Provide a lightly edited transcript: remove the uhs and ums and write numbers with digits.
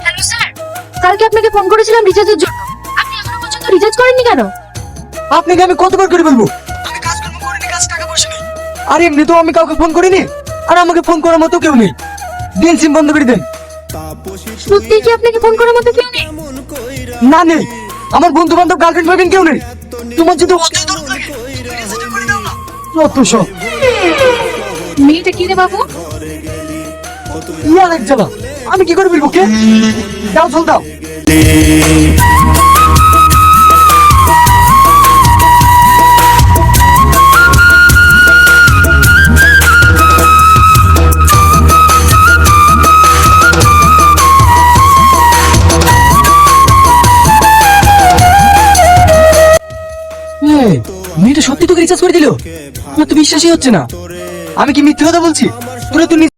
Hello sir, কালকে আপনাকে phone করেছিলাম রিচার্জের জন্য। আপনি এখনো পর্যন্ত রিচার্জ করেননি কেন? আপনাকে আমি কতবার করে বলবো আমি কাজকর্ম করিনি, কাজ টাকা পয়সা নেই। আর এমনি তো আমি কাউকে ফোন করিনি, আর আমাকে ফোন করার মতো কেউ নেই। দিন সিম বন্ধ করে দেন। সত্যি কি আপনাকে ফোন করার মতো কেউ নেই? না নেই, আমার বন্ধু বান্ধব গার্লফ্রেন্ড ভাবেন কেউ নেই। তোমার যদি অতই দরদ লাগে রিচার্জ করে দাও না। যত সব মেয়েটা কি রে বাবু? ইয়ার এক জ্বালা, আমি কি করে বলবো? কে দাও, চল দাও। মেয়েটা সত্যি তোকে রিচার্জ করে দিল? আমার তো বিশ্বাসই হচ্ছে না। আমি কি মিথ্যে কথা বলছি? তোরা তো